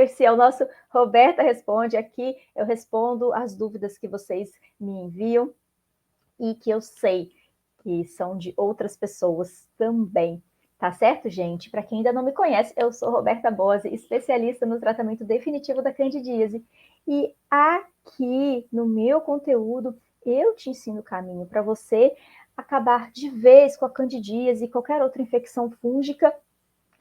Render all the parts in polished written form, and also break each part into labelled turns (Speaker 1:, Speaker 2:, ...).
Speaker 1: Esse é o nosso Roberta Responde. Aqui eu respondo as dúvidas que vocês me enviam e que eu sei que são de outras pessoas também. Tá certo, gente? Para quem ainda não me conhece, eu sou Roberta Bose, especialista no tratamento definitivo da candidíase. E aqui no meu conteúdo, eu te ensino o caminho para você acabar de vez com a candidíase e qualquer outra infecção fúngica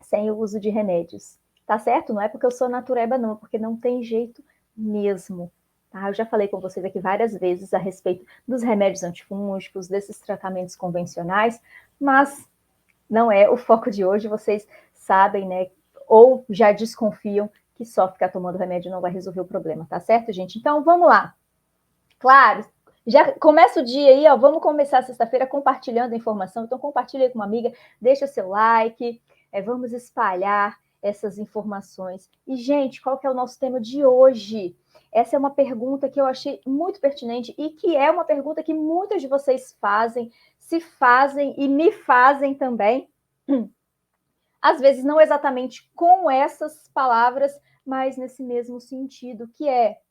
Speaker 1: sem o uso de remédios. Tá certo? Não é porque eu sou natureba, não, porque não tem jeito mesmo. Tá? Eu já falei com vocês aqui várias vezes a respeito dos remédios antifúngicos, desses tratamentos convencionais, mas não é o foco de hoje. Vocês sabem, né? Ou já desconfiam que só ficar tomando remédio não vai resolver o problema, tá certo, gente? Então, vamos lá. Claro, já começa o dia aí, ó, vamos começar sexta-feira compartilhando a informação, então compartilha aí com uma amiga, deixa seu like, vamos espalhar essas informações. E, gente, qual que é o nosso tema de hoje? Essa é uma pergunta que eu achei muito pertinente e que é uma pergunta que muitos de vocês fazem, se fazem e me fazem também. Às vezes não exatamente com essas palavras, mas nesse mesmo sentido, que é: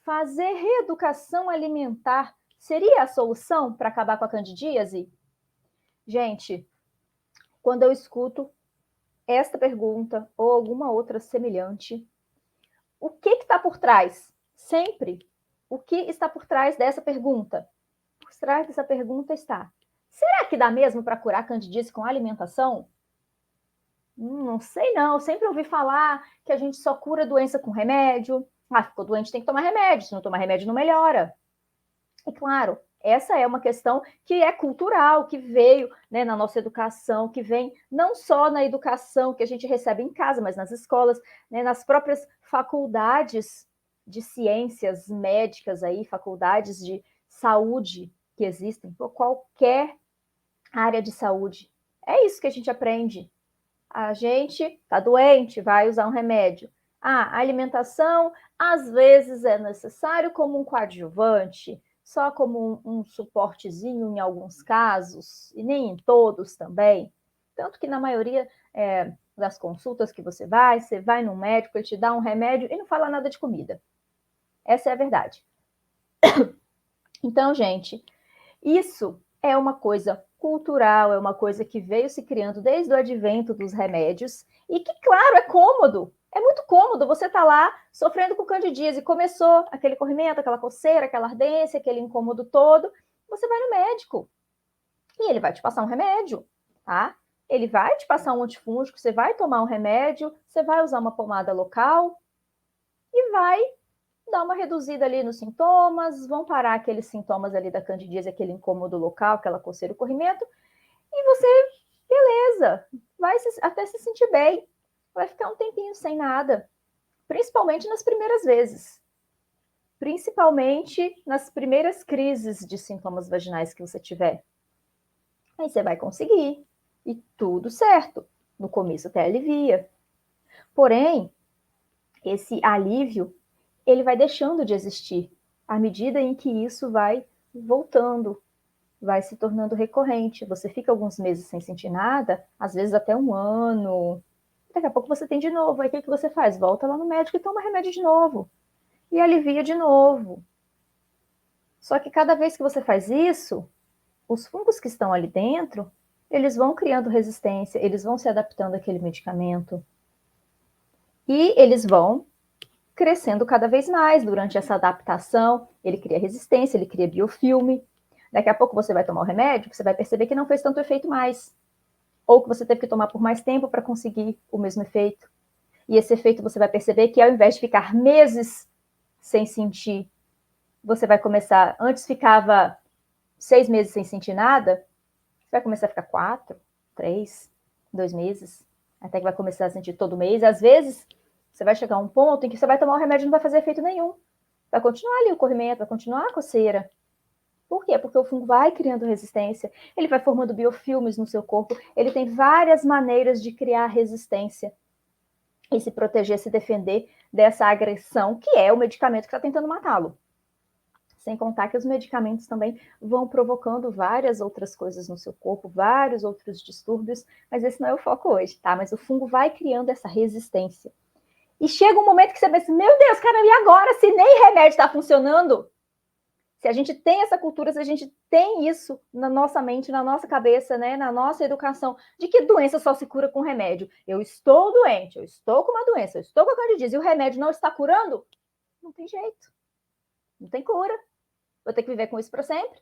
Speaker 1: fazer reeducação alimentar seria a solução para acabar com a candidíase? Gente, quando eu escuto esta pergunta ou alguma outra semelhante, o que está por trás? Sempre. O que está por trás dessa pergunta? Por trás dessa pergunta está: será que dá mesmo para curar candidíase com alimentação? Não sei não. Eu sempre ouvi falar que a gente só cura doença com remédio. Ah, ficou doente, tem que tomar remédio. Se não tomar remédio, não melhora. E claro, essa é uma questão que é cultural, que veio, né, na nossa educação, que vem não só na educação que a gente recebe em casa, mas nas escolas, né, nas próprias faculdades de ciências médicas aí, faculdades de saúde que existem, por qualquer área de saúde. É isso que a gente aprende. A gente está doente, vai usar um remédio. A alimentação, às vezes, é necessário como um coadjuvante, só como um suportezinho em alguns casos, e nem em todos também. Tanto que na maioria das consultas que você vai no médico, ele te dá um remédio e não fala nada de comida. Essa é a verdade. Então, gente, isso é uma coisa cultural, é uma coisa que veio se criando desde o advento dos remédios e que, claro, é cômodo. É muito cômodo você estar lá sofrendo com candidíase. Começou aquele corrimento, aquela coceira, aquela ardência, aquele incômodo todo. Você vai no médico e ele vai te passar um remédio, tá? Ele vai te passar um antifúngico, você vai tomar um remédio, você vai usar uma pomada local e vai dar uma reduzida ali nos sintomas, vão parar aqueles sintomas ali da candidíase, aquele incômodo local, aquela coceira, o corrimento, e você, beleza, vai até se sentir bem, vai ficar um tempinho sem nada, principalmente nas primeiras vezes, principalmente nas primeiras crises de sintomas vaginais que você tiver. Aí você vai conseguir, e tudo certo, no começo até alivia. Porém, esse alívio ele vai deixando de existir à medida em que isso vai voltando, vai se tornando recorrente. Você fica alguns meses sem sentir nada, às vezes até um ano. Daqui a pouco você tem de novo. Aí o que você faz? Volta lá no médico e toma remédio de novo. E alivia de novo. Só que cada vez que você faz isso, os fungos que estão ali dentro, eles vão criando resistência, eles vão se adaptando àquele medicamento. E eles vão crescendo cada vez mais durante essa adaptação. Ele cria resistência, ele cria biofilme. Daqui a pouco você vai tomar o remédio, você vai perceber que não fez tanto efeito mais. Ou que você teve que tomar por mais tempo para conseguir o mesmo efeito. E esse efeito você vai perceber que ao invés de ficar meses sem sentir, você vai começar... Antes ficava 6 meses sem sentir nada, você vai começar a ficar 4, 3, 2 meses, até que vai começar a sentir todo mês. Às vezes, você vai chegar a um ponto em que você vai tomar o remédio e não vai fazer efeito nenhum. Vai continuar ali o corrimento, vai continuar a coceira. Por quê? Porque o fungo vai criando resistência, ele vai formando biofilmes no seu corpo, ele tem várias maneiras de criar resistência e se proteger, se defender dessa agressão, que é o medicamento que está tentando matá-lo. Sem contar que os medicamentos também vão provocando várias outras coisas no seu corpo, vários outros distúrbios, mas esse não é o foco hoje, tá? Mas o fungo vai criando essa resistência. E chega um momento que você pensa, meu Deus, cara, e agora, se nem remédio está funcionando? Se a gente tem essa cultura, se a gente tem isso na nossa mente, na nossa cabeça, né, na nossa educação, de que doença só se cura com remédio. Eu estou doente, eu estou com uma doença, eu estou com a candidíase e o remédio não está curando, não tem jeito. Não tem cura. Vou ter que viver com isso para sempre.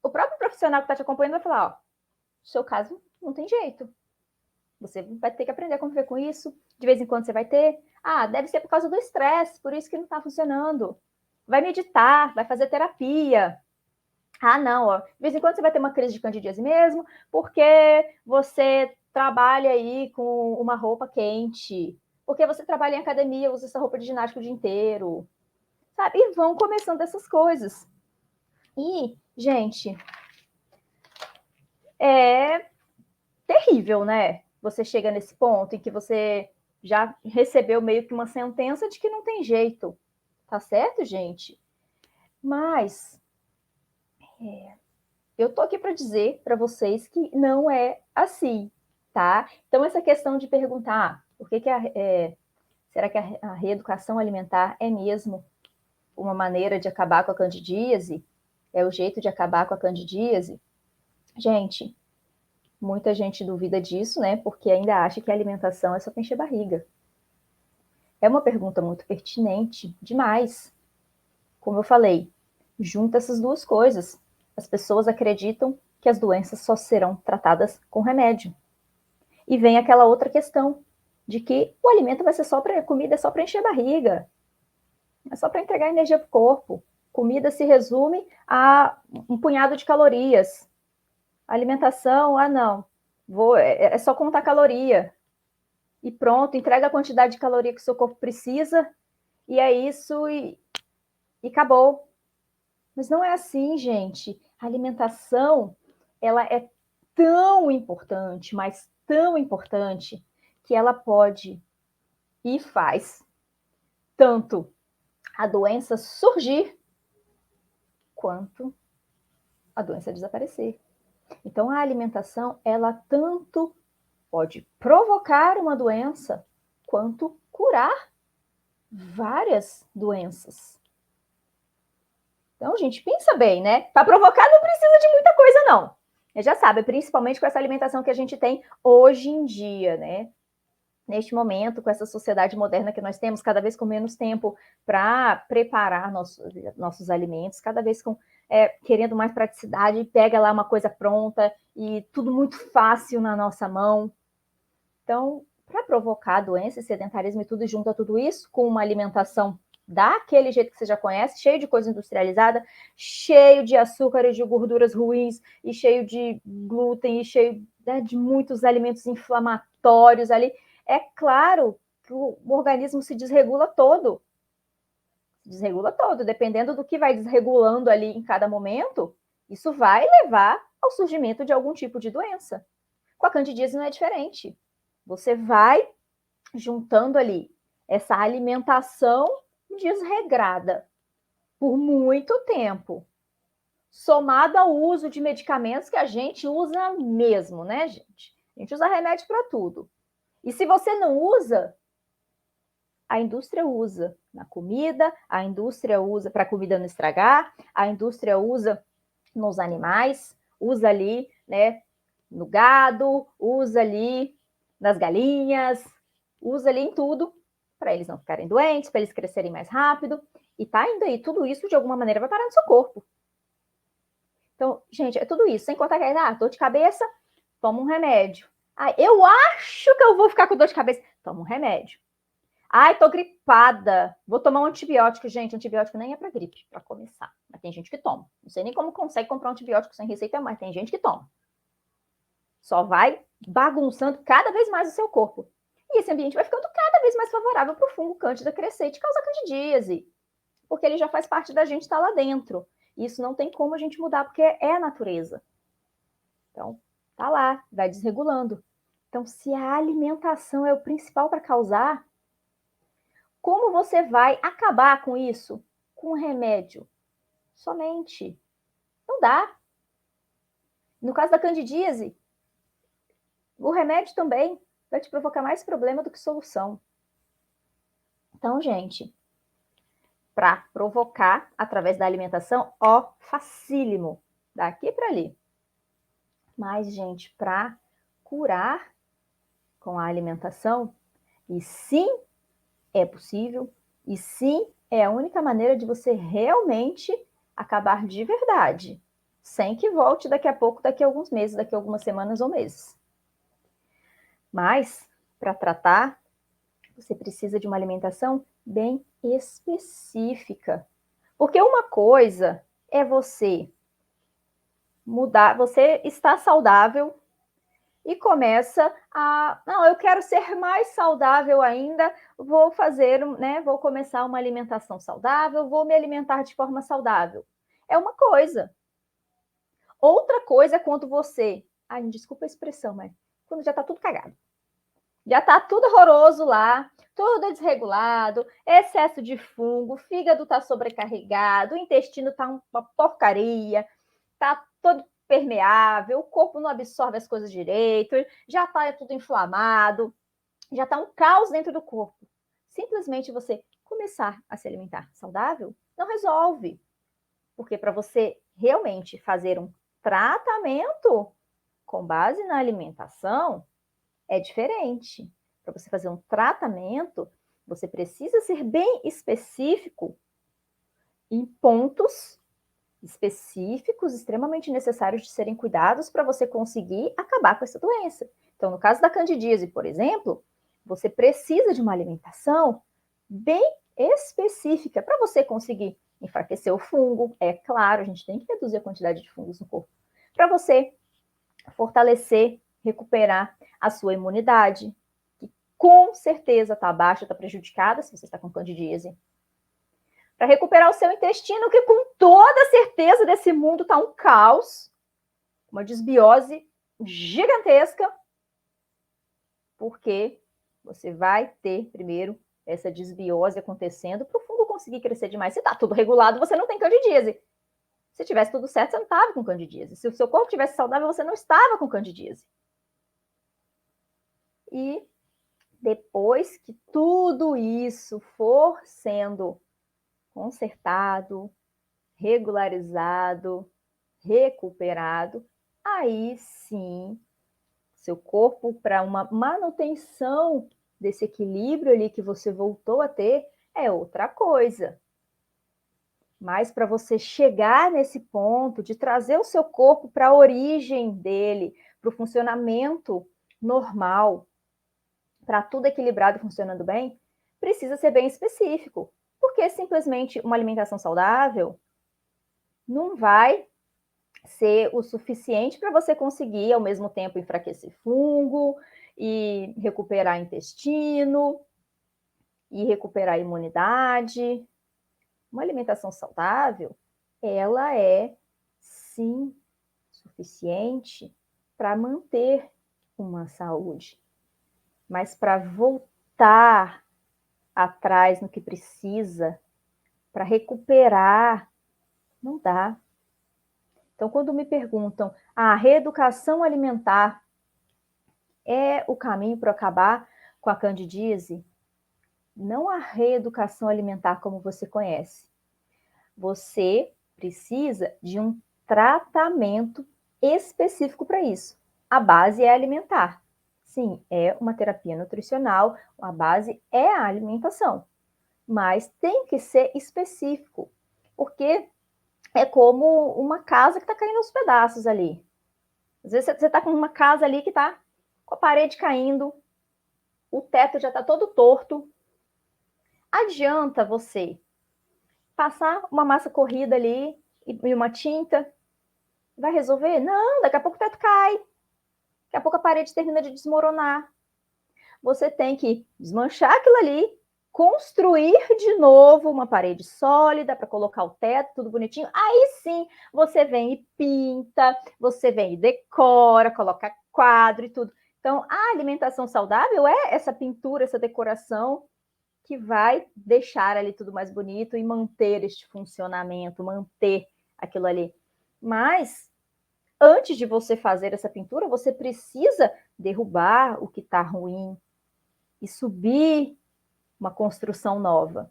Speaker 1: O próprio profissional que está te acompanhando vai falar, ó, no seu caso, não tem jeito. Você vai ter que aprender a conviver com isso. De vez em quando você vai ter. Ah, deve ser por causa do estresse, por isso que não está funcionando. Vai meditar, vai fazer terapia. Ah, não, ó. De vez em quando você vai ter uma crise de candidíase mesmo, porque você trabalha aí com uma roupa quente, porque você trabalha em academia, usa essa roupa de ginástica o dia inteiro, sabe? E vão começando essas coisas. E, gente, é terrível, né? Você chega nesse ponto em que você já recebeu meio que uma sentença de que não tem jeito. Tá certo, gente? Mas eu tô aqui para dizer para vocês que não é assim, tá? Então, essa questão de perguntar por que será que a reeducação alimentar é mesmo uma maneira de acabar com a candidíase? É o jeito de acabar com a candidíase? Gente, muita gente duvida disso, né? Porque ainda acha que a alimentação é só para encher barriga. É uma pergunta muito pertinente, demais. Como eu falei, junta essas duas coisas. As pessoas acreditam que as doenças só serão tratadas com remédio. E vem aquela outra questão de que o alimento vai ser só para comida, é só para encher a barriga, é só para entregar energia para o corpo. Comida se resume a um punhado de calorias. A alimentação, ah não, é só contar caloria. E pronto, entrega a quantidade de caloria que o seu corpo precisa, e é isso, e acabou. Mas não é assim, gente. A alimentação, ela é tão importante, mas tão importante, que ela pode e faz tanto a doença surgir, quanto a doença desaparecer. Então, a alimentação, ela tanto pode provocar uma doença, quanto curar várias doenças. Então, gente, pensa bem, né? Para provocar não precisa de muita coisa, não. Você já sabe, principalmente com essa alimentação que a gente tem hoje em dia, né? Neste momento, com essa sociedade moderna que nós temos, cada vez com menos tempo para preparar nossos alimentos, cada vez com querendo mais praticidade, pega lá uma coisa pronta e tudo muito fácil na nossa mão. Então, para provocar doença, sedentarismo e tudo, e junta tudo isso com uma alimentação daquele jeito que você já conhece, cheio de coisa industrializada, cheio de açúcar e de gorduras ruins, e cheio de glúten, e cheio, né, de muitos alimentos inflamatórios ali, é claro que o organismo se desregula todo. Desregula todo, dependendo do que vai desregulando ali em cada momento, isso vai levar ao surgimento de algum tipo de doença. Com a candidíase não é diferente. Você vai juntando ali essa alimentação desregrada por muito tempo, somado ao uso de medicamentos que a gente usa mesmo, né, gente? A gente usa remédio para tudo. E se você não usa, a indústria usa na comida, a indústria usa para a comida não estragar, a indústria usa nos animais, usa ali, né, no gado, usa ali nas galinhas, usa ali em tudo, para eles não ficarem doentes, para eles crescerem mais rápido, e tá indo aí, tudo isso de alguma maneira vai parar no seu corpo. Então, gente, é tudo isso, sem contar que, dor de cabeça, toma um remédio. Eu acho que eu vou ficar com dor de cabeça, toma um remédio. Tô gripada, vou tomar um antibiótico. Gente, antibiótico nem é para gripe, para começar. Mas tem gente que toma. Não sei nem como consegue comprar um antibiótico sem receita, mas tem gente que toma. Só vai bagunçando cada vez mais o seu corpo. E esse ambiente vai ficando cada vez mais favorável para o fungo cândida crescer e te causar candidíase. Porque ele já faz parte da gente, está lá dentro. E isso não tem como a gente mudar, porque é a natureza. Então, tá lá, vai desregulando. Então, se a alimentação é o principal para causar, como você vai acabar com isso? Com remédio? Somente. Não dá. No caso da candidíase, o remédio também vai te provocar mais problema do que solução. Então, gente, para provocar através da alimentação, ó, facílimo, daqui para ali. Mas, gente, para curar com a alimentação, e sim, é possível, e sim, é a única maneira de você realmente acabar de verdade, sem que volte daqui a pouco, daqui a alguns meses, daqui a algumas semanas ou meses. Mas, para tratar, você precisa de uma alimentação bem específica. Porque uma coisa é você mudar, você está saudável e começa a, não, eu quero ser mais saudável ainda, vou fazer, né, vou começar uma alimentação saudável, vou me alimentar de forma saudável. É uma coisa. Outra coisa é quando você, ai, desculpa a expressão, mas quando já está tudo cagado. Já está tudo horroroso lá, tudo desregulado, excesso de fungo, o fígado está sobrecarregado, o intestino está uma porcaria, está todo permeável, o corpo não absorve as coisas direito, já está tudo inflamado, já está um caos dentro do corpo. Simplesmente você começar a se alimentar saudável não resolve. Porque para você realmente fazer um tratamento com base na alimentação, é diferente. Para você fazer um tratamento, você precisa ser bem específico em pontos específicos, extremamente necessários de serem cuidados para você conseguir acabar com essa doença. Então, no caso da candidíase, por exemplo, você precisa de uma alimentação bem específica para você conseguir enfraquecer o fungo. É claro, a gente tem que reduzir a quantidade de fungos no corpo. Para você fortalecer, recuperar a sua imunidade, que com certeza está baixa, está prejudicada se você está com candidíase. Para recuperar o seu intestino, que com toda certeza desse mundo está um caos, uma desbiose gigantesca, porque você vai ter primeiro essa desbiose acontecendo para o fungo conseguir crescer demais. Se está tudo regulado, você não tem candidíase. Se tivesse tudo certo, você não estava com candidíase. Se o seu corpo tivesse saudável, você não estava com candidíase. E depois que tudo isso for sendo consertado, regularizado, recuperado, aí sim, seu corpo, para uma manutenção desse equilíbrio ali que você voltou a ter, é outra coisa. Mas para você chegar nesse ponto de trazer o seu corpo para a origem dele, para o funcionamento normal, para tudo equilibrado e funcionando bem, precisa ser bem específico. Porque simplesmente uma alimentação saudável não vai ser o suficiente para você conseguir, ao mesmo tempo, enfraquecer fungo e recuperar intestino e recuperar a imunidade. Uma alimentação saudável, ela é, sim, suficiente para manter uma saúde. Mas para voltar atrás no que precisa, para recuperar, não dá. Então, quando me perguntam, a reeducação alimentar é o caminho para acabar com a candidíase? Não a reeducação alimentar como você conhece. Você precisa de um tratamento específico para isso. A base é alimentar. Sim, é uma terapia nutricional, a base é a alimentação. Mas tem que ser específico, porque é como uma casa que está caindo aos pedaços ali. Às vezes você está com uma casa ali que está com a parede caindo, o teto já está todo torto. Adianta você passar uma massa corrida ali e uma tinta? Vai resolver? Não, daqui a pouco o teto cai. Daqui a pouco a parede termina de desmoronar. Você tem que desmanchar aquilo ali, construir de novo uma parede sólida para colocar o teto, tudo bonitinho. Aí sim, você vem e pinta, você vem e decora, coloca quadro e tudo. Então, a alimentação saudável é essa pintura, essa decoração que vai deixar ali tudo mais bonito e manter este funcionamento, manter aquilo ali. Mas, antes de você fazer essa pintura, você precisa derrubar o que está ruim e subir uma construção nova.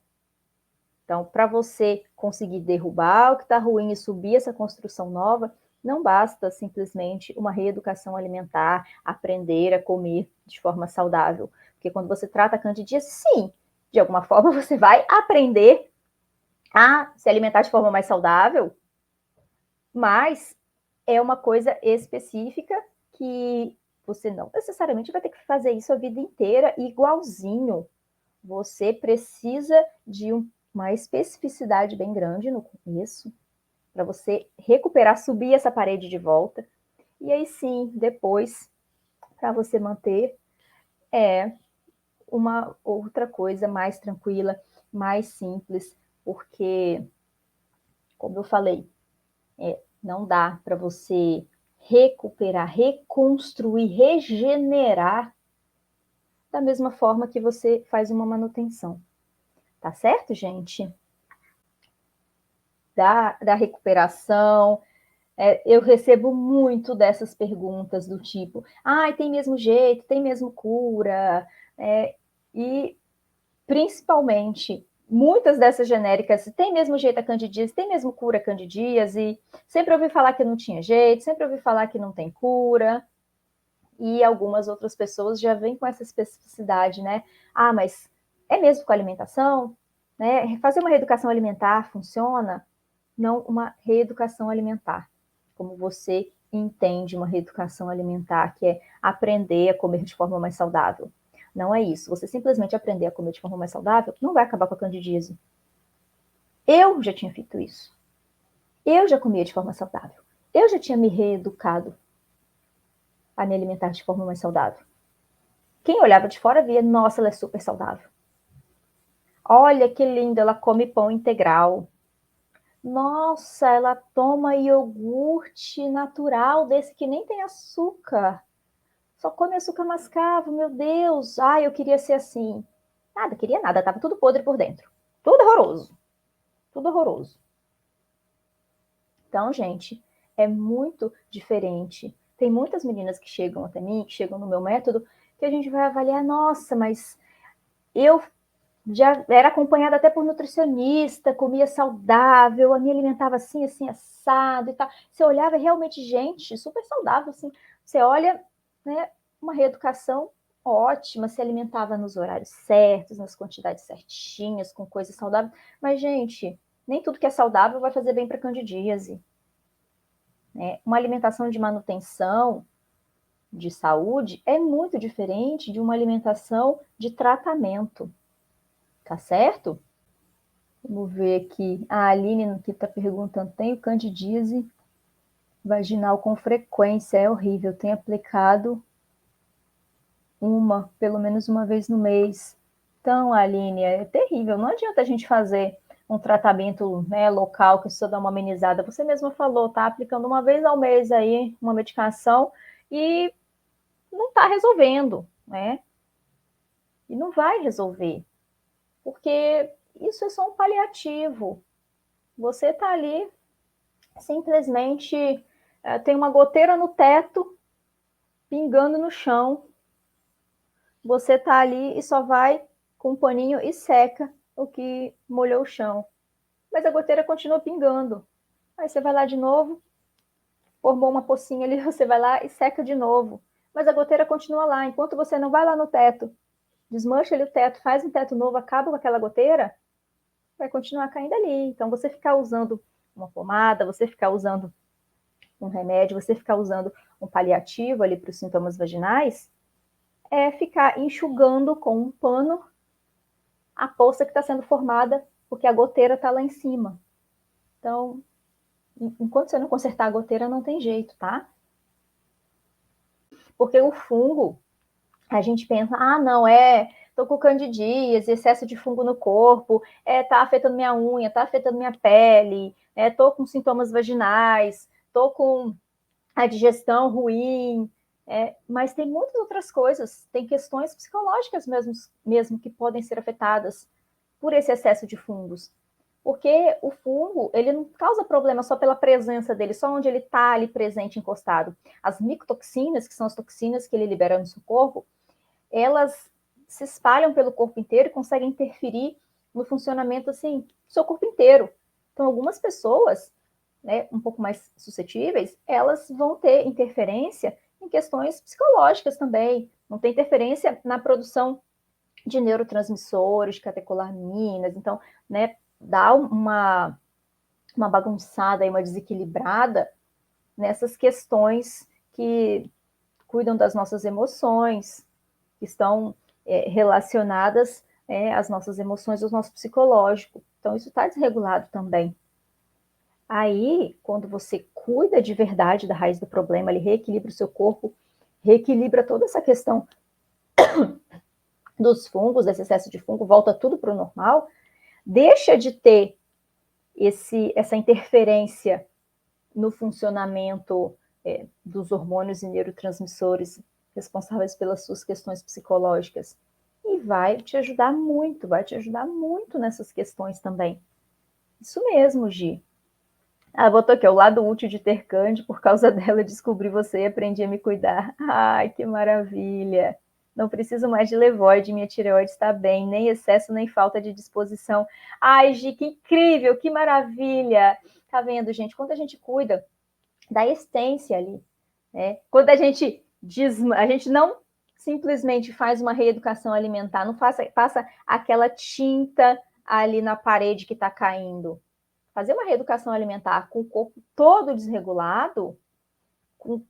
Speaker 1: Então, para você conseguir derrubar o que está ruim e subir essa construção nova, não basta simplesmente uma reeducação alimentar, aprender a comer de forma saudável. Porque quando você trata a candidíase, sim, de alguma forma você vai aprender a se alimentar de forma mais saudável, mas é uma coisa específica que você não necessariamente vai ter que fazer isso a vida inteira igualzinho. Você precisa de uma especificidade bem grande no começo, para você recuperar, subir essa parede de volta. E aí sim, depois, para você manter, uma outra coisa mais tranquila, mais simples, porque, como eu falei, não dá para você recuperar, reconstruir, regenerar da mesma forma que você faz uma manutenção. Tá certo, gente? Da recuperação, eu recebo muito dessas perguntas do tipo, tem mesmo jeito, tem mesmo cura, e principalmente muitas dessas genéricas, tem mesmo jeito a candidíase, tem mesmo cura a candidíase, sempre ouvi falar que não tinha jeito, sempre ouvi falar que não tem cura, e algumas outras pessoas já vêm com essa especificidade, né? Mas é mesmo com a alimentação? Né? Fazer uma reeducação alimentar funciona? Não uma reeducação alimentar, como você entende uma reeducação alimentar, que é aprender a comer de forma mais saudável. Não é isso. Você simplesmente aprender a comer de forma mais saudável não vai acabar com a candidíase. Eu já tinha feito isso. Eu já comia de forma saudável. Eu já tinha me reeducado a me alimentar de forma mais saudável. Quem olhava de fora via, nossa, ela é super saudável. Olha que linda, ela come pão integral. Nossa, ela toma iogurte natural, desse que nem tem açúcar. Só come açúcar mascavo, meu Deus. Eu queria ser assim. Nada, queria nada, tava tudo podre por dentro. Tudo horroroso. Tudo horroroso. Então, gente, é muito diferente. Tem muitas meninas que chegam até mim, que chegam no meu método, que a gente vai avaliar, nossa, mas eu já era acompanhada até por nutricionista, comia saudável, me alimentava assim, assim, assado e tal. Você olhava realmente, gente, super saudável, assim. Você olha, né, uma reeducação ótima, se alimentava nos horários certos, nas quantidades certinhas, com coisas saudáveis. Mas, gente, nem tudo que é saudável vai fazer bem para candidíase. Né? Uma alimentação de manutenção de saúde é muito diferente de uma alimentação de tratamento. Tá certo? Vamos ver aqui. A Aline que está perguntando, tenho candidíase vaginal com frequência, é horrível. Tenho aplicado pelo menos uma vez no mês. Então, Aline, é terrível. Não adianta a gente fazer um tratamento, né, local que só dá uma amenizada. Você mesma falou, tá aplicando uma vez ao mês aí uma medicação e não está resolvendo, né? E não vai resolver, porque isso é só um paliativo. Você está ali simplesmente tem uma goteira no teto, pingando no chão. Você está ali e só vai com um paninho e seca o que molhou o chão. Mas a goteira continua pingando. Aí você vai lá de novo, formou uma pocinha ali, você vai lá e seca de novo. Mas a goteira continua lá. Enquanto você não vai lá no teto, desmancha ali o teto, faz um teto novo, acaba com aquela goteira, vai continuar caindo ali. Então, você ficar usando uma pomada, você ficar usando um remédio, você ficar usando um paliativo ali para os sintomas vaginais, é ficar enxugando com um pano a poça que está sendo formada, porque a goteira está lá em cima. Então, enquanto você não consertar a goteira, não tem jeito, tá? Porque o fungo, a gente pensa, não, tô com candidíase, excesso de fungo no corpo, tá afetando minha unha, tá afetando minha pele, tô com sintomas vaginais, tô com a digestão ruim, mas tem muitas outras coisas, tem questões psicológicas mesmo que podem ser afetadas por esse excesso de fungos. Porque o fungo, ele não causa problema só pela presença dele, só onde ele está ali presente, encostado. As micotoxinas, que são as toxinas que ele libera no seu corpo, elas se espalham pelo corpo inteiro e conseguem interferir no funcionamento, assim, do seu corpo inteiro. Então, algumas pessoas, né, um pouco mais suscetíveis, elas vão ter interferência em questões psicológicas também, não tem interferência na produção de neurotransmissores, de catecolaminas, então, né, dá uma bagunçada e uma desequilibrada nessas questões que cuidam das nossas emoções, que estão relacionadas às nossas emoções, ao nosso psicológico. Então, isso está desregulado também. Aí, quando você cuida de verdade da raiz do problema, ele reequilibra o seu corpo, reequilibra toda essa questão dos fungos, desse excesso de fungo, volta tudo para o normal, deixa de ter essa interferência no funcionamento dos hormônios e neurotransmissores responsáveis pelas suas questões psicológicas. E vai te ajudar muito nessas questões também. Isso mesmo, Gi. Botou aqui, o lado útil de ter Cândido, por causa dela descobri você e aprendi a me cuidar. Ai, que maravilha! Não preciso mais de levoide, minha tireoide está bem, nem excesso, nem falta de disposição. Ai, Gi, que incrível, que maravilha! Tá vendo, gente? Quando a gente cuida da essência ali, né? Quando a gente não simplesmente faz uma reeducação alimentar, não passa aquela tinta ali na parede que está caindo. Fazer uma reeducação alimentar com o corpo todo desregulado, com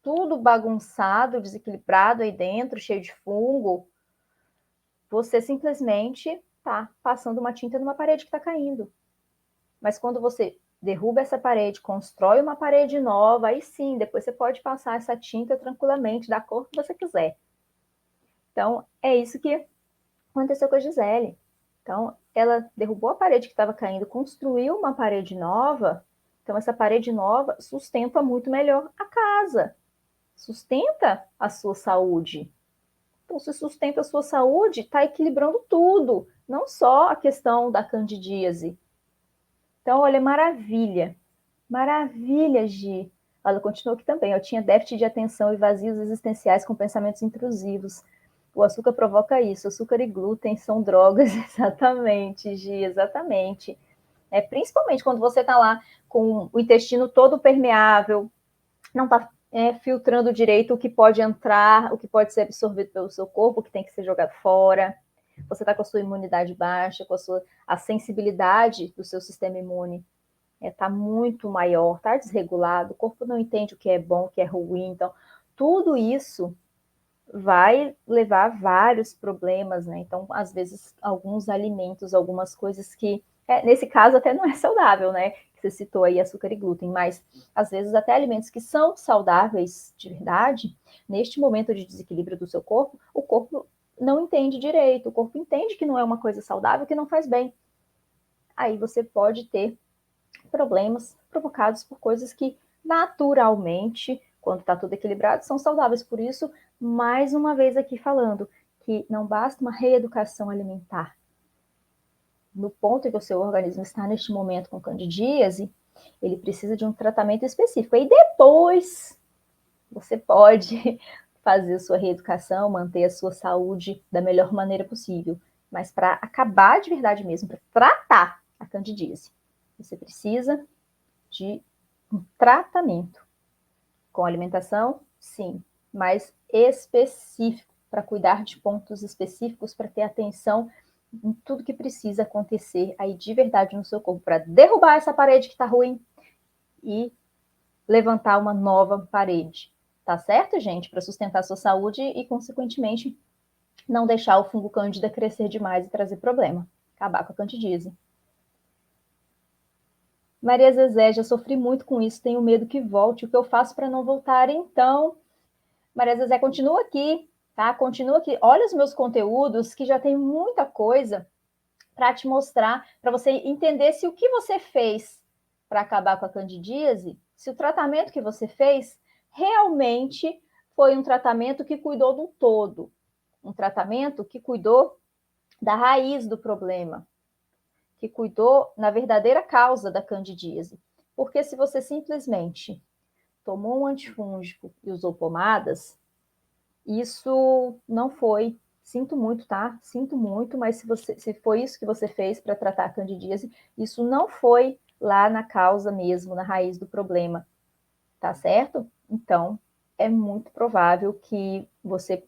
Speaker 1: tudo bagunçado, desequilibrado aí dentro, cheio de fungo, você simplesmente está passando uma tinta numa parede que está caindo. Mas quando você derruba essa parede, constrói uma parede nova, aí sim, depois você pode passar essa tinta tranquilamente, da cor que você quiser. Então, é isso que aconteceu com a Gisele. Então, ela derrubou a parede que estava caindo, construiu uma parede nova. Então, essa parede nova sustenta muito melhor a casa, sustenta a sua saúde. Então, se sustenta a sua saúde, está equilibrando tudo, não só a questão da candidíase. Então, olha, maravilha. Maravilha, Gi. Ela continuou aqui também. Eu tinha déficit de atenção e vazios existenciais com pensamentos intrusivos. O açúcar provoca isso. Açúcar e glúten são drogas. Exatamente, Gi, exatamente. Principalmente quando você está lá com o intestino todo permeável, não está filtrando direito o que pode entrar, o que pode ser absorvido pelo seu corpo, o que tem que ser jogado fora. Você está com a sua imunidade baixa, com a sensibilidade do seu sistema imune está muito maior, está desregulado, o corpo não entende o que é bom, o que é ruim. Então, tudo isso vai levar a vários problemas, né? Então, às vezes, alguns alimentos, algumas coisas que, nesse caso, até não é saudável, né? Você citou aí açúcar e glúten, mas às vezes até alimentos que são saudáveis de verdade, neste momento de desequilíbrio do seu corpo, o corpo não entende direito, o corpo entende que não é uma coisa saudável, que não faz bem. Aí você pode ter problemas provocados por coisas que naturalmente, quando está tudo equilibrado, são saudáveis. Por isso, mais uma vez aqui falando que não basta uma reeducação alimentar. No ponto em que o seu organismo está neste momento com candidíase, ele precisa de um tratamento específico. E depois você pode fazer a sua reeducação, manter a sua saúde da melhor maneira possível. Mas para acabar de verdade mesmo, para tratar a candidíase, você precisa de um tratamento. Com alimentação, sim, mas específico, para cuidar de pontos específicos, para ter atenção em tudo que precisa acontecer aí de verdade no seu corpo, para derrubar essa parede que está ruim e levantar uma nova parede. Tá certo, gente? Para sustentar a sua saúde e, consequentemente, não deixar o fungo cândida crescer demais e trazer problema. Acabar com a candidíase. Maria Zezé, já sofri muito com isso, tenho medo que volte. O que eu faço para não voltar? Então, Maria Zezé, continua aqui, tá? Continua aqui. Olha os meus conteúdos, que já tem muita coisa para te mostrar, para você entender se o que você fez para acabar com a candidíase, se o tratamento que você fez realmente foi um tratamento que cuidou do todo, um tratamento que cuidou da raiz do problema, que cuidou na verdadeira causa da candidíase. Porque se você simplesmente tomou um antifúngico e usou pomadas, isso não foi Sinto muito, tá? Sinto muito, mas se foi isso que você fez para tratar a candidíase, isso não foi lá na causa mesmo, na raiz do problema, tá certo? Então, é muito provável que você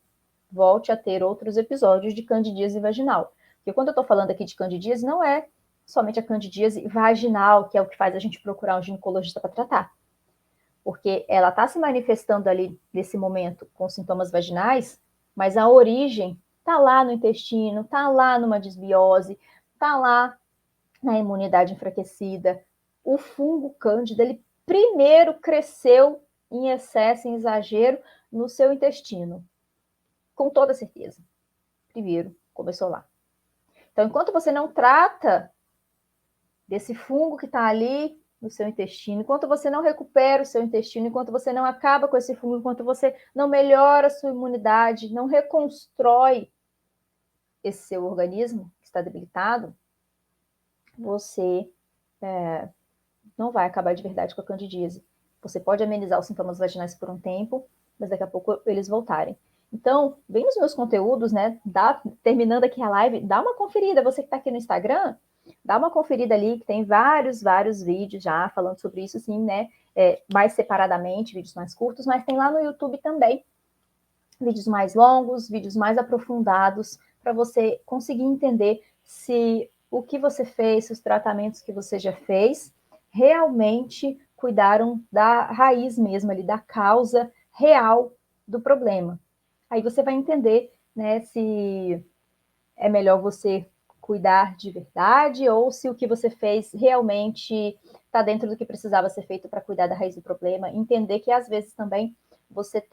Speaker 1: volte a ter outros episódios de candidíase vaginal. Porque quando eu estou falando aqui de candidíase, não é somente a candidíase vaginal, que é o que faz a gente procurar um ginecologista para tratar. Porque ela está se manifestando ali nesse momento com sintomas vaginais, mas a origem está lá no intestino, está lá numa desbiose, está lá na imunidade enfraquecida. O fungo cândida, ele primeiro cresceu em excesso, em exagero, no seu intestino. Com toda certeza. Primeiro, começou lá. Então, enquanto você não trata desse fungo que está ali no seu intestino, enquanto você não recupera o seu intestino, enquanto você não acaba com esse fungo, enquanto você não melhora a sua imunidade, não reconstrói esse seu organismo que está debilitado, você não vai acabar de verdade com a candidíase. Você pode amenizar os sintomas vaginais por um tempo, mas daqui a pouco eles voltarem. Então, vem nos meus conteúdos, né? Terminando aqui a live, dá uma conferida. Você que está aqui no Instagram, dá uma conferida ali, que tem vários vídeos já falando sobre isso, sim, né? Mais separadamente, vídeos mais curtos, mas tem lá no YouTube também vídeos mais longos, vídeos mais aprofundados, para você conseguir entender se o que você fez, se os tratamentos que você já fez, realmente cuidaram da raiz mesmo ali, da causa real do problema. Aí você vai entender, né, se é melhor você cuidar de verdade ou se o que você fez realmente está dentro do que precisava ser feito para cuidar da raiz do problema. Entender que às vezes também você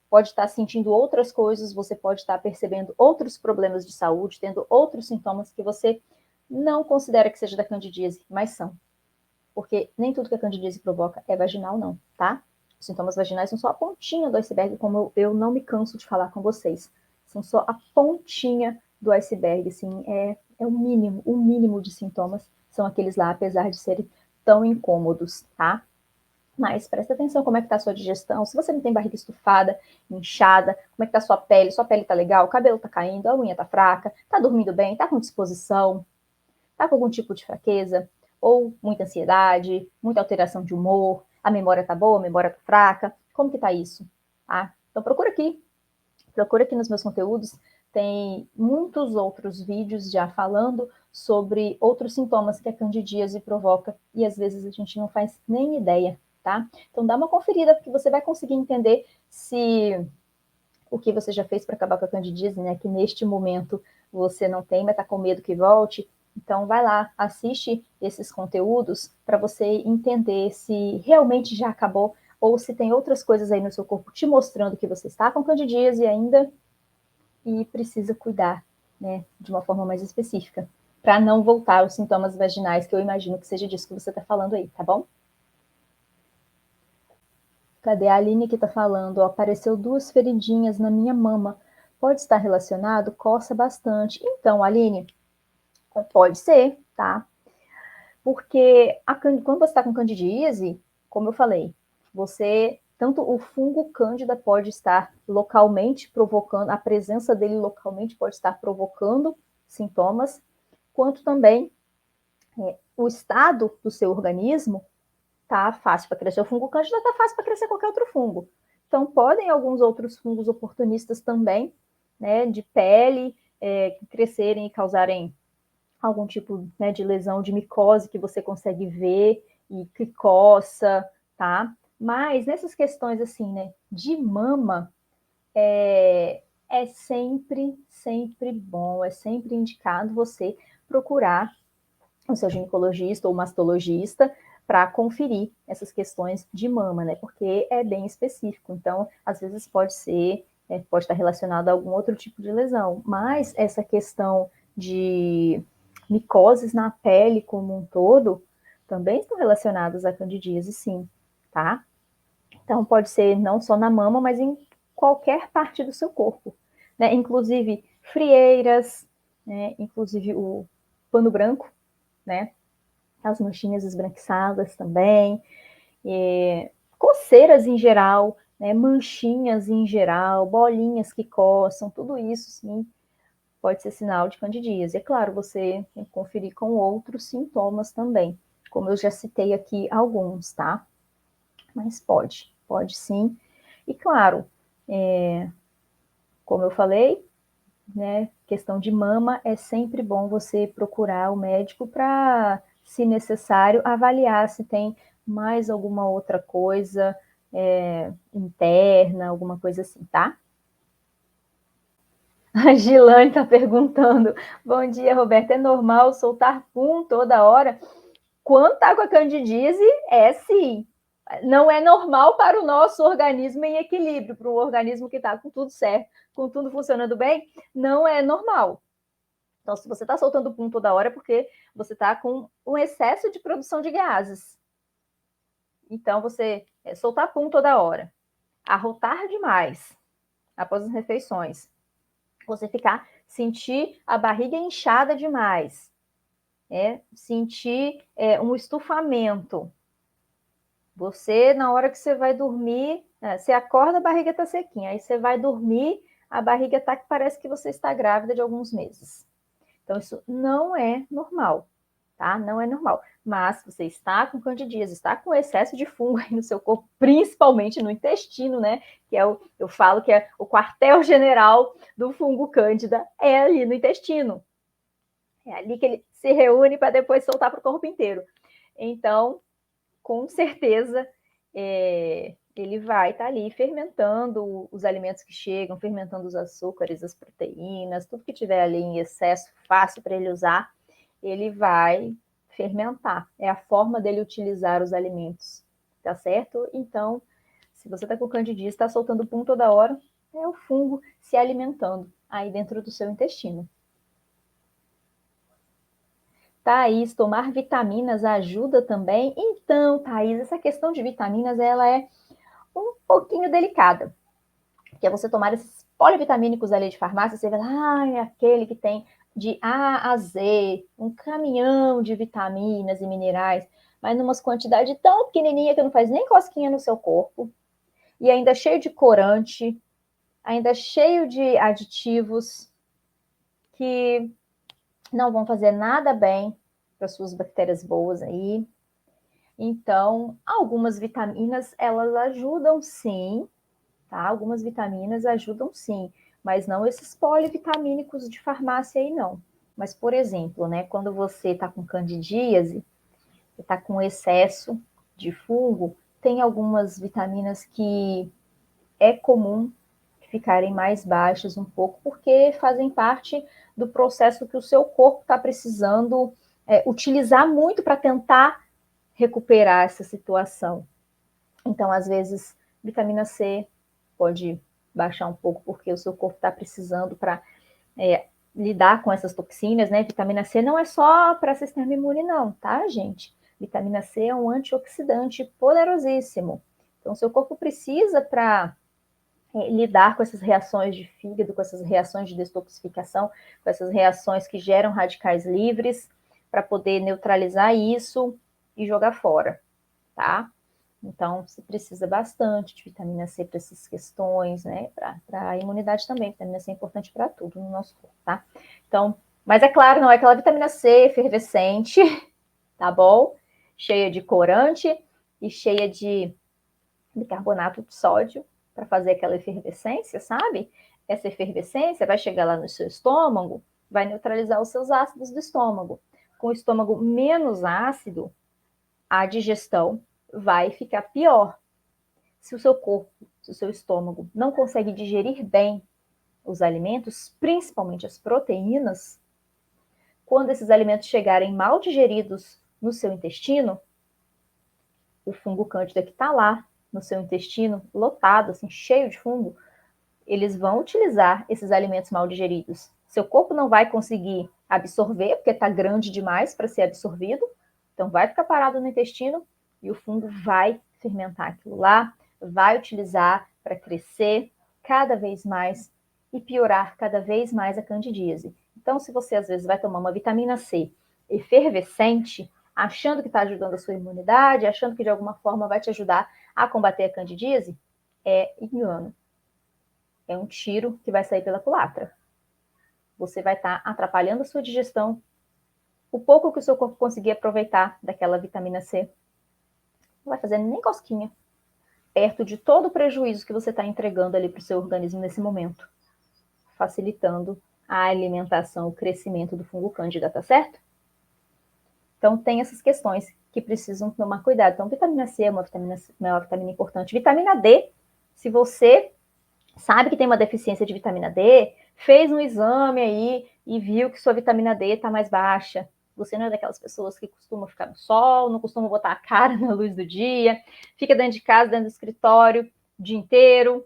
Speaker 1: pode estar sentindo outras coisas, você pode estar percebendo outros problemas de saúde, tendo outros sintomas que você não considera que seja da candidíase, mas são. Porque nem tudo que a candidíase provoca é vaginal, não, tá? Os sintomas vaginais são só a pontinha do iceberg, como eu não me canso de falar com vocês. São só a pontinha do iceberg, assim, é o mínimo de sintomas são aqueles lá, apesar de serem tão incômodos, tá? Mas presta atenção como é que tá a sua digestão, se você não tem barriga estufada, inchada, como é que tá a sua pele tá legal, o cabelo tá caindo, a unha tá fraca, tá dormindo bem, tá com disposição, tá com algum tipo de fraqueza, ou muita ansiedade, muita alteração de humor, a memória tá boa, a memória tá fraca, como que tá isso? Tá? Então procura aqui nos meus conteúdos, tem muitos outros vídeos já falando sobre outros sintomas que a candidíase provoca e às vezes a gente não faz nem ideia, tá? Então dá uma conferida porque você vai conseguir entender se o que você já fez para acabar com a candidíase, né? Que neste momento você não tem, mas está com medo que volte. Então vai lá, assiste esses conteúdos para você entender se realmente já acabou ou se tem outras coisas aí no seu corpo te mostrando que você está com candidíase ainda e precisa cuidar, né, de uma forma mais específica, para não voltar os sintomas vaginais, que eu imagino que seja disso que você está falando aí, tá bom? Cadê a Aline que está falando? Ó, apareceu 2 feridinhas na minha mama. Pode estar relacionado? Coça bastante. Então, Aline, pode ser, tá? Porque quando você está com candidíase, como eu falei, tanto o fungo cândida pode estar localmente provocando, a presença dele localmente pode estar provocando sintomas, quanto também o estado do seu organismo tá fácil para crescer o fungo cândida, tá fácil para crescer qualquer outro fungo. Então, podem alguns outros fungos oportunistas também, né, de pele, crescerem e causarem algum tipo, né, de lesão de micose que você consegue ver e que coça, tá? Mas nessas questões assim, né, de mama, é sempre bom, é sempre indicado você procurar o seu ginecologista ou mastologista para conferir essas questões de mama, né? Porque é bem específico. Então, às vezes pode estar relacionado a algum outro tipo de lesão. Mas essa questão de micoses na pele como um todo também estão relacionadas à candidíase, sim, tá? Então, pode ser não só na mama, mas em qualquer parte do seu corpo, né? Inclusive frieiras, né? Inclusive o pano branco, né? As manchinhas esbranquiçadas também, coceiras em geral, né? Manchinhas em geral, bolinhas que coçam, tudo isso, sim, pode ser sinal de candidíase. É claro, você tem que conferir com outros sintomas também, como eu já citei aqui alguns, tá? Mas pode sim. E claro, como eu falei, né, questão de mama, é sempre bom você procurar o médico para, se necessário, avaliar se tem mais alguma outra coisa interna, alguma coisa assim, tá? A Gilane está perguntando, bom dia, Roberto, é normal soltar pum toda hora? Quando está com a candidíase, é sim. Não é normal para o nosso organismo em equilíbrio, para um organismo que está com tudo certo, com tudo funcionando bem, não é normal. Então, se você está soltando pum toda hora, é porque você está com um excesso de produção de gases. Então, você soltar pum toda hora, arrotar demais após as refeições, você sentir a barriga inchada demais, sentir um estufamento. Você, na hora que você vai dormir, você acorda, a barriga está sequinha, aí você vai dormir, a barriga está que parece que você está grávida de alguns meses. Então, isso não é normal, tá? Não é normal. Mas você está com candidíase, está com excesso de fungo aí no seu corpo, principalmente no intestino, né? Que eu falo que é o quartel-general do fungo cândida, é ali no intestino. É ali que ele se reúne para depois soltar para o corpo inteiro. Então, com certeza, ele vai estar ali fermentando os alimentos que chegam, fermentando os açúcares, as proteínas, tudo que tiver ali em excesso, fácil para ele usar, ele vai fermentar. É a forma dele utilizar os alimentos, tá certo? Então, se você está com candidíase, está soltando pum toda hora, é o fungo se alimentando aí dentro do seu intestino. Thaís, tomar vitaminas ajuda também? Então, Thaís, essa questão de vitaminas, ela é um pouquinho delicada. Porque você tomar esses polivitamínicos ali de farmácia, você vai lá, é aquele que tem de A a Z, um caminhão de vitaminas e minerais, mas numa quantidade tão pequenininha que não faz nem cosquinha no seu corpo, e ainda cheio de corante, ainda cheio de aditivos que não vão fazer nada bem para suas bactérias boas aí. Então, algumas vitaminas, elas ajudam sim, tá? Algumas vitaminas ajudam sim, mas não esses polivitamínicos de farmácia aí não. Mas, por exemplo, né, quando você está com candidíase, está com excesso de fungo, tem algumas vitaminas que é comum ficarem mais baixas um pouco, porque fazem parte do processo que o seu corpo está precisando utilizar muito para tentar recuperar essa situação. Então, às vezes, vitamina C pode baixar um pouco, porque o seu corpo está precisando para lidar com essas toxinas, né? Vitamina C não é só para sistema imune, não, tá, gente? Vitamina C é um antioxidante poderosíssimo. Então, o seu corpo precisa para lidar com essas reações de fígado, com essas reações de detoxificação, com essas reações que geram radicais livres, para poder neutralizar isso e jogar fora, tá? Então, você precisa bastante de vitamina C para essas questões, né? Para a imunidade também. Vitamina C é importante para tudo no nosso corpo, tá? Então, mas é claro, não é aquela vitamina C efervescente, tá bom? Cheia de corante e cheia de bicarbonato de sódio para fazer aquela efervescência, sabe? Essa efervescência vai chegar lá no seu estômago, vai neutralizar os seus ácidos do estômago. Com o estômago menos ácido, a digestão vai ficar pior. Se o seu corpo, se o seu estômago não consegue digerir bem os alimentos, principalmente as proteínas, quando esses alimentos chegarem mal digeridos no seu intestino, o fungo cândida que está lá no seu intestino, lotado, assim, cheio de fungo, eles vão utilizar esses alimentos mal digeridos. Seu corpo não vai conseguir absorver, porque está grande demais para ser absorvido, então vai ficar parado no intestino e o fungo vai fermentar aquilo lá, vai utilizar para crescer cada vez mais e piorar cada vez mais a candidíase. Então, se você às vezes vai tomar uma vitamina C efervescente, achando que está ajudando a sua imunidade, achando que de alguma forma vai te ajudar a combater a candidíase, é engano. É um tiro que vai sair pela culatra. você vai estar atrapalhando a sua digestão. O pouco que o seu corpo conseguir aproveitar daquela vitamina C, não vai fazer nem cosquinha, perto de todo o prejuízo que você está entregando ali para o seu organismo nesse momento, facilitando a alimentação, o crescimento do fungo cândida, tá certo? Então, tem essas questões que precisam tomar cuidado. Então, vitamina C é uma vitamina importante. Vitamina D, se você sabe que tem uma deficiência de vitamina D, fez um exame aí e viu que sua vitamina D está mais baixa. Você não é daquelas pessoas que costumam ficar no sol, não costuma botar a cara na luz do dia, fica dentro de casa, dentro do escritório, o dia inteiro.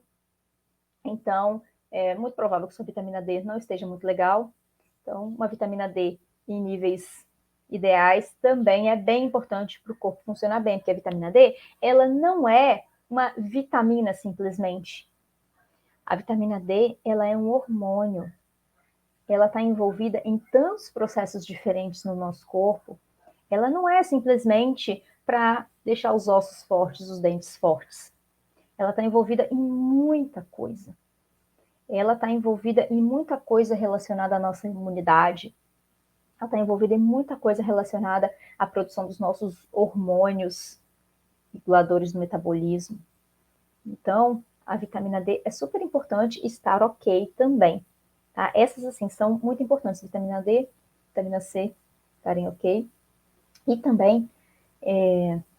Speaker 1: Então, é muito provável que sua vitamina D não esteja muito legal. Então, uma vitamina D em níveis ideais também é bem importante para o corpo funcionar bem, porque a vitamina D, ela não é uma vitamina simplesmente. A vitamina D, ela é um hormônio. Ela está envolvida em tantos processos diferentes no nosso corpo. Ela não é simplesmente para deixar os ossos fortes, os dentes fortes. Ela está envolvida em muita coisa. Ela está envolvida em muita coisa relacionada à nossa imunidade. Ela está envolvida em muita coisa relacionada à produção dos nossos hormônios, reguladores do metabolismo. Então, a vitamina D é super importante estar ok também. Tá? Essas, assim, são muito importantes. Vitamina D, vitamina C estarem ok. E também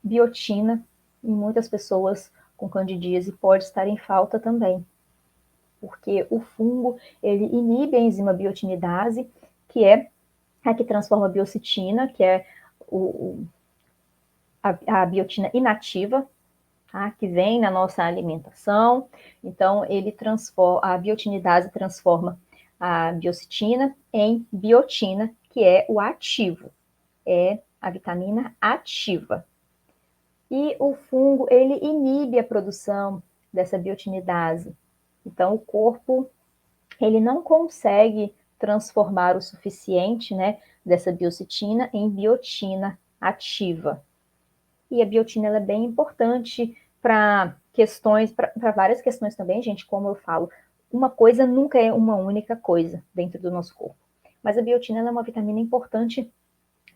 Speaker 1: biotina, em muitas pessoas com candidíase pode estar em falta também. Porque o fungo, ele inibe a enzima biotinidase, que é a que transforma a biocitina, que é a biotina inativa, tá? Que vem na nossa alimentação. Então, a biotinidase transforma a biocitina em biotina, que é o ativo, é a vitamina ativa. E o fungo, ele inibe a produção dessa biotinidase. Então, o corpo, ele não consegue transformar o suficiente, né, dessa biocitina em biotina ativa. E a biotina ela é bem importante para questões, para várias questões também, gente, como eu falo, uma coisa nunca é uma única coisa dentro do nosso corpo. Mas a biotina ela é uma vitamina importante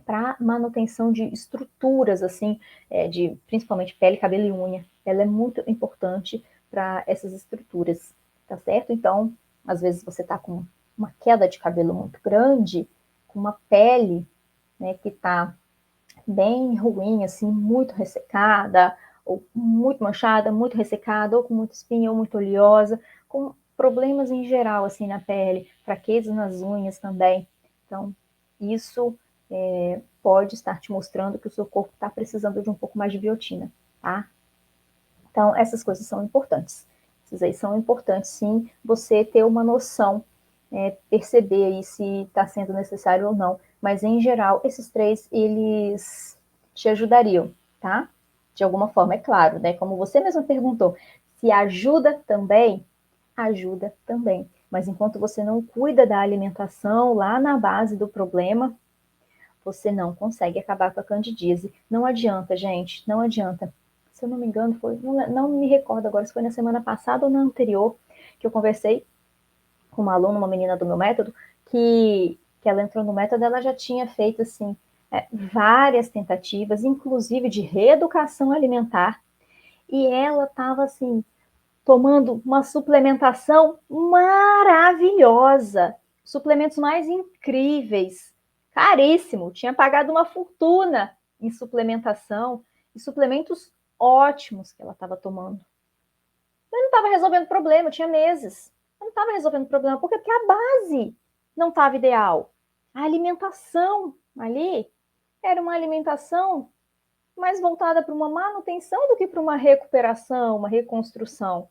Speaker 1: para manutenção de estruturas, assim, de principalmente pele, cabelo e unha. Ela é muito importante para essas estruturas, tá certo? Então, às vezes você está com uma queda de cabelo muito grande, com uma pele, né, que está bem ruim, assim, muito ressecada, ou muito manchada, muito ressecada, ou com muita espinha, ou muito oleosa, com problemas em geral, assim, na pele, fraqueza nas unhas também. Então, isso pode estar te mostrando que o seu corpo está precisando de um pouco mais de biotina, tá? Então, essas coisas são importantes. Essas aí são importantes, sim, você ter uma noção, perceber aí se está sendo necessário ou não. Mas, em geral, esses três, eles te ajudariam, tá? De alguma forma, é claro, né? Como você mesmo perguntou, se ajuda também, ajuda também. Mas enquanto você não cuida da alimentação lá na base do problema, você não consegue acabar com a candidíase. Não adianta, gente, não adianta. Se eu não me engano, não me recordo agora se foi na semana passada ou na anterior, que eu conversei com uma aluna, uma menina do meu método, que ela entrou no método, ela já tinha feito, assim, várias tentativas, inclusive de reeducação alimentar, e ela estava, assim, tomando uma suplementação maravilhosa, suplementos mais incríveis, caríssimo, tinha pagado uma fortuna em suplementação, e suplementos ótimos que ela estava tomando. Mas não estava resolvendo o problema, tinha meses. Não estava resolvendo o problema, porque a base não estava ideal. A alimentação ali era uma alimentação mais voltada para uma manutenção do que para uma recuperação, uma reconstrução.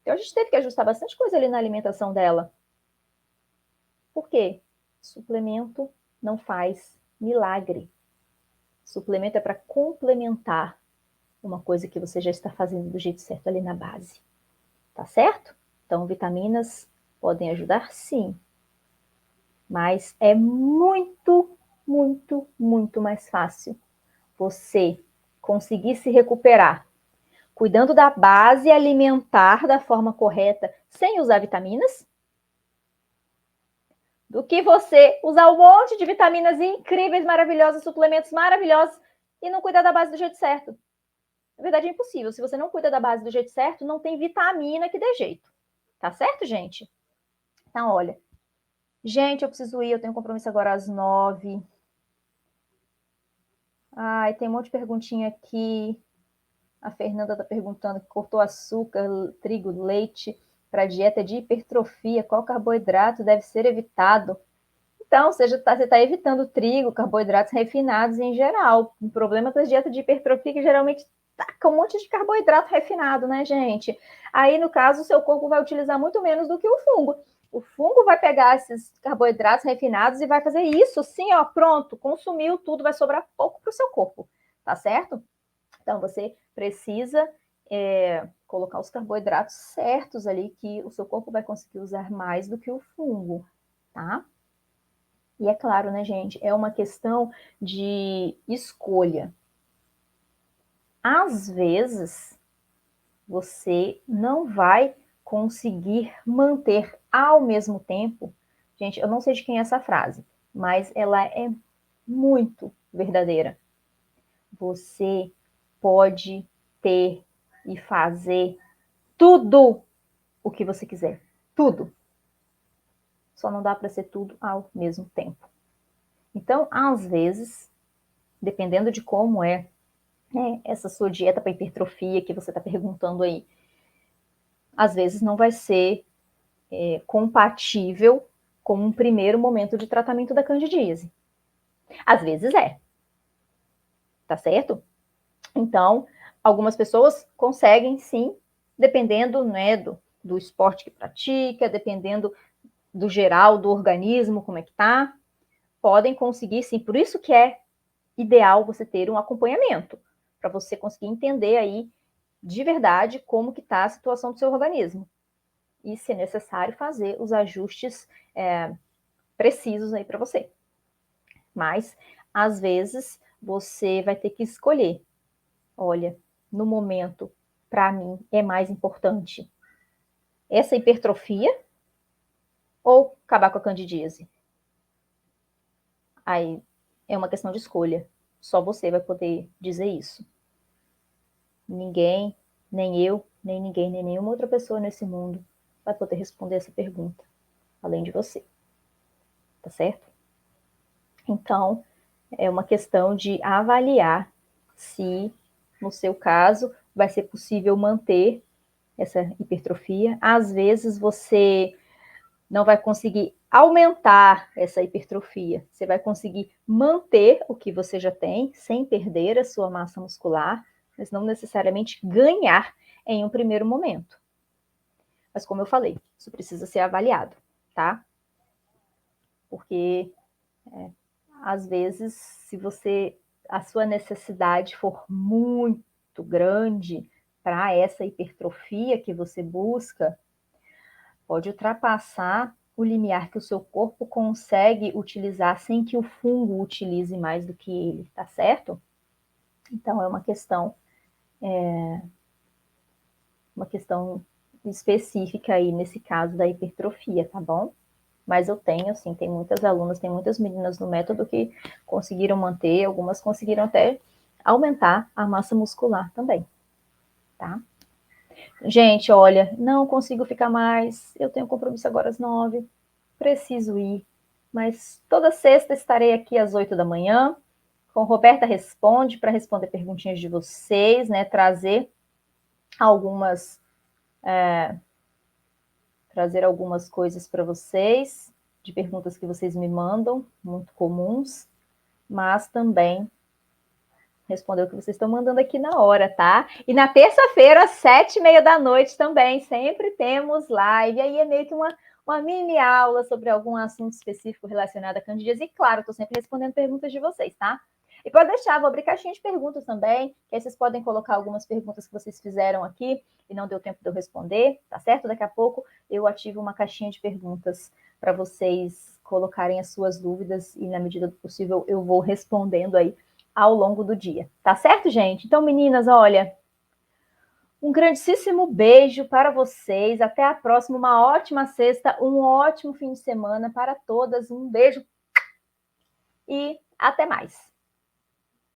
Speaker 1: Então a gente teve que ajustar bastante coisa ali na alimentação dela. Por quê? Suplemento não faz milagre. Suplemento é para complementar uma coisa que você já está fazendo do jeito certo ali na base. Tá certo? Então, vitaminas podem ajudar, sim. Mas é muito, muito, muito mais fácil você conseguir se recuperar cuidando da base alimentar da forma correta, sem usar vitaminas, do que você usar um monte de vitaminas incríveis, maravilhosas, suplementos maravilhosos e não cuidar da base do jeito certo. Na verdade, é impossível. Se você não cuida da base do jeito certo, não tem vitamina que dê jeito. Tá certo, gente? Então, olha. Gente, eu preciso ir. Eu tenho um compromisso agora às 9. Ai, tem um monte de perguntinha aqui. A Fernanda está perguntando que cortou açúcar, trigo, leite para dieta de hipertrofia. Qual carboidrato deve ser evitado? Então, você está evitando trigo, carboidratos refinados em geral. O problema das dietas de hipertrofia é que geralmente taca um monte de carboidrato refinado, né, gente? Aí, no caso, o seu corpo vai utilizar muito menos do que o fungo. O fungo vai pegar esses carboidratos refinados e vai fazer isso, sim, ó, pronto, consumiu tudo, vai sobrar pouco para o seu corpo, tá certo? Então, você precisa colocar os carboidratos certos ali, que o seu corpo vai conseguir usar mais do que o fungo, tá? E é claro, né, gente, é uma questão de escolha. Às vezes, você não vai conseguir manter ao mesmo tempo. Gente, eu não sei de quem é essa frase, mas ela é muito verdadeira. Você pode ter e fazer tudo o que você quiser. Tudo. Só não dá para ser tudo ao mesmo tempo. Então, às vezes, dependendo de como é essa sua dieta para hipertrofia que você está perguntando aí, às vezes não vai ser compatível com um primeiro momento de tratamento da candidíase. Às vezes é, tá certo? Então, algumas pessoas conseguem sim, dependendo, né, do esporte que pratica, dependendo do geral do organismo, como é que tá, podem conseguir sim. Por isso que é ideal você ter um acompanhamento, para você conseguir entender aí de verdade como que está a situação do seu organismo. E, se é necessário, fazer os ajustes precisos aí para você. Mas, às vezes, você vai ter que escolher. Olha, no momento, para mim, é mais importante essa hipertrofia ou acabar com a candidíase? Aí é uma questão de escolha. Só você vai poder dizer isso. Ninguém, nem eu, nem ninguém, nem nenhuma outra pessoa nesse mundo vai poder responder essa pergunta, além de você. Tá certo? Então, é uma questão de avaliar se, no seu caso, vai ser possível manter essa hipertrofia. Às vezes, você não vai conseguir aumentar essa hipertrofia, você vai conseguir manter o que você já tem, sem perder a sua massa muscular, mas não necessariamente ganhar em um primeiro momento. Mas, como eu falei, isso precisa ser avaliado, tá? Porque, às vezes, se a sua necessidade for muito grande para essa hipertrofia que você busca, pode ultrapassar o limiar que o seu corpo consegue utilizar sem que o fungo utilize mais do que ele, tá certo? Então, é uma questão específica aí nesse caso da hipertrofia, tá bom? Mas eu tenho, assim, tem muitas alunas, tem muitas meninas no método que conseguiram manter, algumas conseguiram até aumentar a massa muscular também, tá? Gente, olha, não consigo ficar mais, eu tenho compromisso agora às 9, preciso ir, mas toda sexta estarei aqui às 8 da manhã, com Roberta Responde, para responder perguntinhas de vocês, né, trazer algumas coisas para vocês, de perguntas que vocês me mandam, muito comuns, mas também responder o que vocês estão mandando aqui na hora, tá? E na terça-feira, às 7h30 da noite também, sempre temos live. Aí é meio que uma mini aula sobre algum assunto específico relacionado a candidíase. E claro, estou sempre respondendo perguntas de vocês, tá? E pode deixar, vou abrir caixinha de perguntas também, que aí vocês podem colocar algumas perguntas que vocês fizeram aqui e não deu tempo de eu responder, tá certo? Daqui a pouco eu ativo uma caixinha de perguntas para vocês colocarem as suas dúvidas e, na medida do possível, eu vou respondendo aí ao longo do dia. Tá certo, gente? Então, meninas, olha, Um grandíssimo beijo para vocês. Até a próxima. Uma ótima sexta, um ótimo fim de semana para todas. Um beijo e até mais.